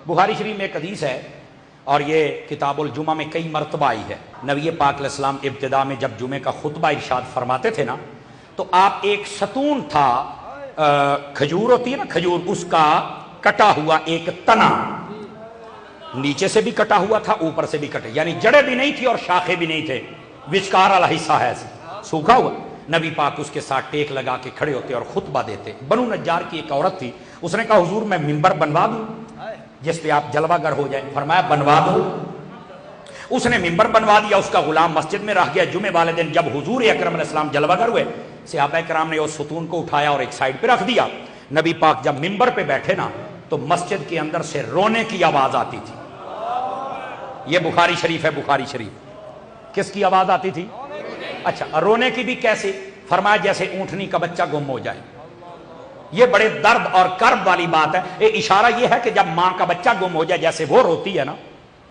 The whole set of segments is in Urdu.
بخاری شریف میں ایک حدیث ہے اور یہ کتاب الجمعہ میں کئی مرتبہ آئی ہے۔ نبی پاک علیہ السلام ابتدا میں جب جمعے کا خطبہ ارشاد فرماتے تھے نا، تو آپ ایک ستون تھا، کھجور ہوتی ہے نا کھجور، اس کا کٹا ہوا ایک تنا، نیچے سے بھی کٹا ہوا تھا اوپر سے بھی کٹے، یعنی جڑیں بھی نہیں تھی اور شاخیں بھی نہیں تھے، وچکار والا حصہ ہے سوکھا ہوا۔ نبی پاک اس کے ساتھ ٹیک لگا کے کھڑے ہوتے اور خطبہ دیتے۔ بنو نجار کی ایک عورت تھی، اس نے کہا حضور میں ممبر بنوا دوں جس پہ آپ جلوہ گر ہو جائیں؟ فرمایا بنوا دو۔ اس نے ممبر بنوا دیا، اس کا غلام مسجد میں رہ گیا۔ جمعے والے دن جب حضور اکرم علیہ السلام جلوہ گر ہوئے، صحابہ کرام نے اس ستون کو اٹھایا اور ایک سائڈ پہ رکھ دیا۔ نبی پاک جب ممبر پہ بیٹھے نا تو مسجد کے اندر سے رونے کی آواز آتی تھی۔ یہ بخاری شریف ہے، بخاری شریف۔ کس کی آواز آتی تھی؟ اچھا، رونے کی بھی کیسے؟ فرمایا جیسے اونٹنی کا بچہ گم ہو جائے۔ یہ بڑے درد اور کرب والی بات ہے۔ یہ اشارہ یہ ہے کہ جب ماں کا بچہ گم ہو جائے جیسے وہ روتی ہے نا،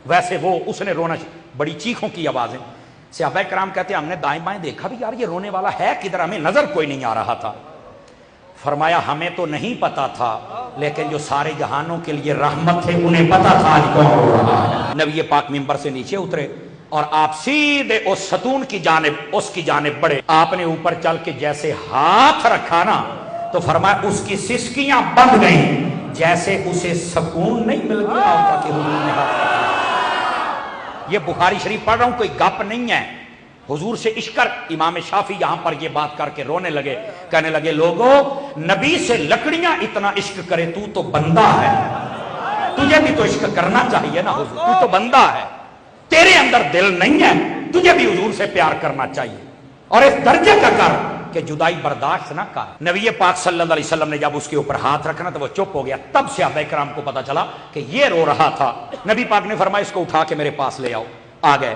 ویسے وہ اس نے رونا، بڑی چیخوں کی آوازیں۔ صحابہ کرام کہتے ہیں ہم نے دائیں بائیں دیکھا بھی یار یہ رونے والا ہے کدھر، ہمیں نظر کوئی نہیں آ رہا تھا۔ فرمایا ہمیں تو نہیں پتا تھا، لیکن جو سارے جہانوں کے لیے رحمت تھے انہیں پتا تھا آج کون رو رہا ہے۔ نبی پاک ممبر سے نیچے اترے اور آپ سیدھے اس ستون کی جانب، اس کی جانب بڑھے۔ آپ نے اوپر چل کے جیسے ہاتھ رکھا نا تو فرمایا اس کی سسکیاں بند گئیں، جیسے اسے سکون نہیں مل گیا ہوتا کہ حضور نے ہاتھ رکھا۔ یہ بخاری شریف پڑھ رہا ہوں، کوئی گپ نہیں ہے۔ حضور سے عشق کر امام شافعی یہاں پر یہ بات کر کے رونے لگے، کہنے لگے لوگوں نبی سے لکڑیاں اتنا عشق کرے، تو بندہ ہے، تجھے بھی تو عشق کرنا چاہیے نا حضور، تو بندہ ہے، تیرے اندر دل نہیں ہے، تجھے بھی حضور سے پیار کرنا چاہیے، اور اس درجے کا کر کہ جدائی برداشت نہ کر۔ نبی پاک صلی اللہ علیہ وسلم نے جب اس کے اوپر ہاتھ رکھنا تو وہ چپ ہو گیا۔ تب صحابہ کرام کو پتا چلا کہ یہ رو رہا تھا۔ نبی پاک نے فرمایا اس کو اٹھا کے میرے پاس لے آؤ۔ آ گئے،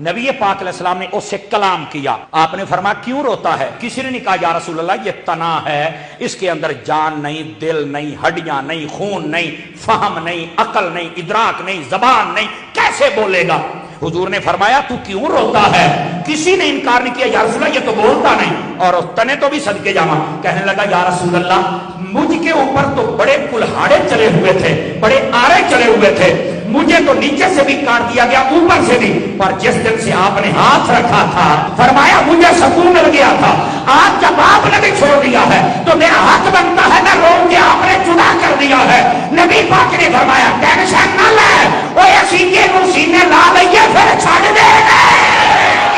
نبی پاک علیہ السلام نے اس سے کلام کیا۔ آپ نے فرمایا کیوں روتا ہے؟ کسی نے نہیں کہا یا رسول اللہ یہ تنا ہے، اس کے اندر جان نہیں، دل نہیں، ہڈیاں نہیں، خون نہیں، فہم نہیں، عقل نہیں، ادراک نہیں، زبان نہیں، کیسے بولے گا؟ حضور نے فرمایا تو کیوں روتا ہے؟ کسی نے انکار نہیں کیا یا رسول اللہ یہ تو بولتا نہیں، اور اس تنے تو بھی صدقے جاواں۔ کہنے لگا یا رسول اللہ مجھ کے اوپر تو بڑے کلہاڑے چلے ہوئے تھے، بڑے آرے چلے ہوئے تھے، مجھے تو نیچے سے بھی کاٹ دیا گیا اوپر سے بھی، پر جس دن سے آپ نے ہاتھ رکھا تھا فرمایا مجھے سکون مل گیا تھا۔ آج جب آپ نے بھی چھوڑ دیا ہے تو میرا حق بنتا ہے میں رو کے آپ نے جدا کر دیا ہے۔ نبی پاک نے فرمایا ٹینشن نہ لے، وہ سینے کو سینے لا لئیے پھر چھاڑ دے گے۔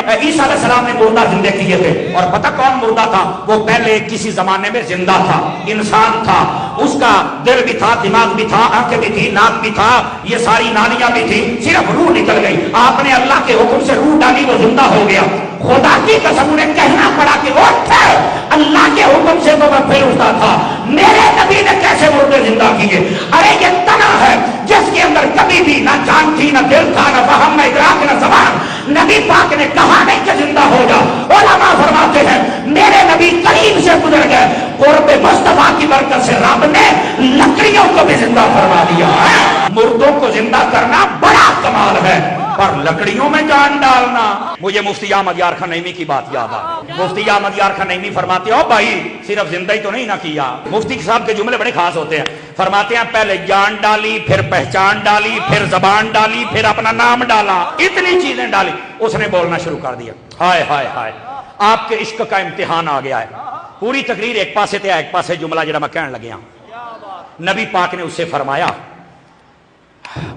عیسیٰ علیہ السلام نے مردہ زندے کیے تھے، اور پتہ کون مردہ تھا؟ وہ پہلے کسی زمانے میں زندہ تھا، انسان تھا، اس کا دل بھی تھا، دماغ بھی تھا، آنکھیں بھی تھی، ناک بھی تھا، یہ ساری نالیاں بھی تھی، صرف روح نکل گئی۔ آپ نے اللہ کے حکم سے روح ڈالی، وہ زندہ ہو گیا۔ خدا کی قسم انہیں کہنا پڑا کہ اٹھ، اللہ کے حکم سے تو میں پھر اٹھتا تھا، میرے نبی نے کیسے مردے زندہ کیے؟ ارے یہ تنا ہے جس کے اندر کبھی بھی نہ جان تھی، نہ دل تھا، نہ فہم، نہ ادراک، نہ زبان۔ نبی پاک نے کہا نہیں کہ زندہ ہو جا۔ علماء فرماتے ہیں میرے نبی قریب سے گزر گئے، قرب مصطفیٰ کی برکت سے رب نے لکڑیوں کو بھی زندہ فرما دیا ہے۔ مردوں کو زندہ کرنا بڑا کمال ہے، پر لکڑیوں میں جان ڈالنا۔ مجھے مفتی احمد یار خان نعیمی کی بات یاد آئی۔ مفتی احمد یار خان نعیمی فرماتے ہو بھائی صرف زندہ ہی تو نہیں نہ کیا۔ مفتی صاحب کے جملے بڑے خاص ہوتے ہیں۔ فرماتے ہیں پہلے جان ڈالی، پھر پہچان ڈالی، پھر زبان ڈالی، پھر اپنا نام ڈالا، اتنی چیزیں ڈالی۔ اس نے بولنا شروع کر دیا، ہائے ہائے ہائے آپ کے عشق کا امتحان آ گیا ہے۔ پوری تقریر ایک پاسے تے ایک پاسے جملہ جڑا میں کہنے لگیا۔ نبی پاک نے اسے فرمایا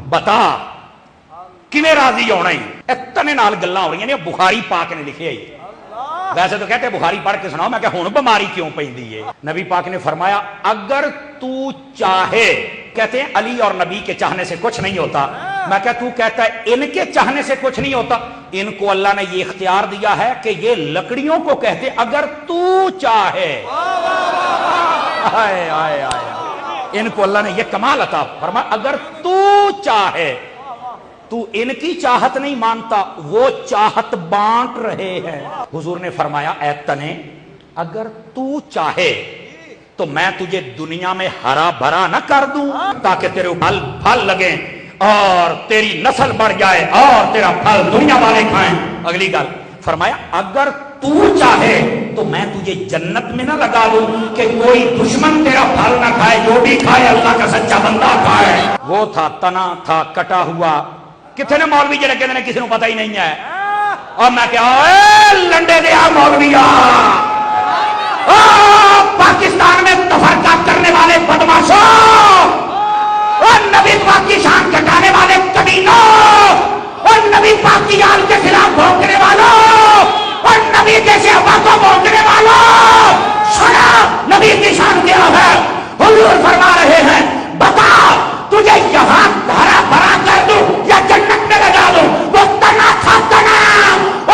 بتا کیویں راضی ہونا ہی؟ اتنے نال گلاں ہو رہی ہیں، بخاری پاک نے لکھے ہی۔ ویسے تو کہتے بخاری پڑھ کے سناؤ، میں کہ ہن بیماری کیوں پیندی ہے؟ نبی پاک نے فرمایا اگر تو چاہے، کہتے ہیں علی اور نبی کے چاہنے سے کچھ نہیں ہوتا، میں کہ تو کہتا ہے ان کے چاہنے سے کچھ نہیں ہوتا۔ ان کو اللہ نے یہ اختیار دیا ہے کہ یہ لکڑیوں کو کہتے اگر تو چاہے، آئے آئے آئے، ان کو اللہ نے یہ کمال عطا فرمایا اگر تو چاہے۔ تو ان کی چاہت نہیں مانتا، وہ چاہت بانٹ رہے ہیں۔ حضور نے فرمایا اے تنے اگر تو چاہے تو میں تجھے دنیا میں ہرا بھرا نہ کر دوں تاکہ تیرے پھل لگیں اور تیری نسل بڑھ جائے اور تیرا پھل دنیا والے کھائیں۔ اگلی گل فرمایا اگر تو چاہے تو میں تجھے جنت میں نہ لگا دوں کہ کوئی دشمن تیرا پھل نہ کھائے، جو بھی کھائے اللہ کا سچا بندہ کھائے۔ وہ تھا تنا تھا کٹا ہوا، کتنے مولوی جڑے کہتے ہیں کسی کو پتہ ہی نہیں ہے، اور میں کہا اے لنڈے دیا مولویا، پاکستان میں تفرقہ کرنے والے بدماشوں اور نبی پاک کی شان گھٹانے والے کمینوں اور نبی پاک کی آل کے خلاف بھونکنے والوں اور نبی کے صحابہ کو بھونکنے والوں، سنا نبی کی شان کیا ہے؟ حضور فرما رہے ہیں بتا تجھے یہاں ہرا بھرا کر دوں یا جنت میں لگا دوں؟ وہ تنا تھا تنا،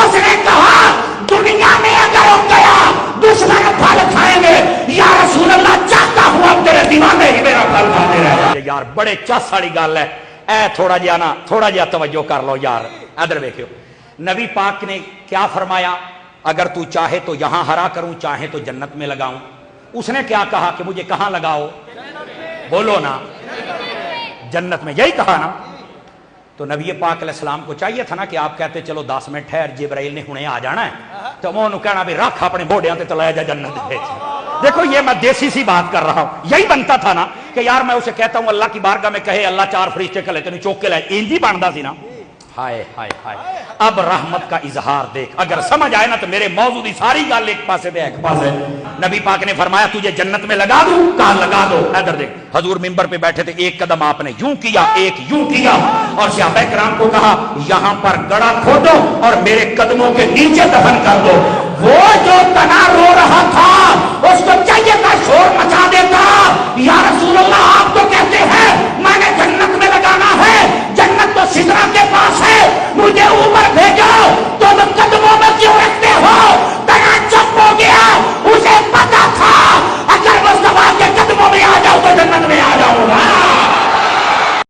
اس نے کہا دنیا میں اگر ہو گیا دشمن پھل کھائیں گے یا رسول اللہ چاہتا ہوں اب تیرے دیوانے ہی میرا پھل کھاتے رہے۔ یار بڑے چس والی گل ہے، اے تھوڑا جہا نا تھوڑا جہا توجہ کر لو یار، ادھر دیکھو نبی پاک نے کیا فرمایا؟ اگر تو چاہے تو یہاں ہرا کروں، چاہے تو جنت میں لگاؤں۔ اس نے کیا کہا کہ مجھے کہاں لگاؤ؟ بولو نا، جنت میں، یہی کہا نا۔ تو نبی پاک علیہ السلام کو چاہیے تھا نا کہ آپ کہتے چلو 10 منٹ ٹھہر، جبرائیل نے ہنے آ جانا ہے، تو وہ انہوں کہنا بھی رکھ اپنے بوڑھیاں تے چلایا جا جنت دے۔ دیکھو یہ میں دیسی سی بات کر رہا ہوں، یہی بنتا تھا نا کہ یار میں اسے کہتا ہوں اللہ کی بارگاہ میں کہے اللہ 4 فرشتے کلے تینوں چوک کے لائے، انج ہی بنتا سی نا۔ ہائے ہائے ہائے، اب رحمت کا اظہار دیکھ، اگر سمجھ آئے نا تو میرے موضوع دی ساری گل ایک پاسے دے ایک پاسے۔ نبی پاک نے فرمایا تجھے جنت میں لگا دوں، کہا لگا دو۔ ادھر دیکھ، حضور منبر پہ بیٹھے تھے، ایک قدم آپ نے یوں کیا، ایک یوں کیا، اور صحابہ کرام کو کہا یہاں پر گڑھا کھودو اور میرے قدموں کے نیچے دفن کر دو۔ وہ جو تنا رو رہا تھا اس کو چاہیے تھا شور مچا دیتا، یا رسول اللہ آپ تو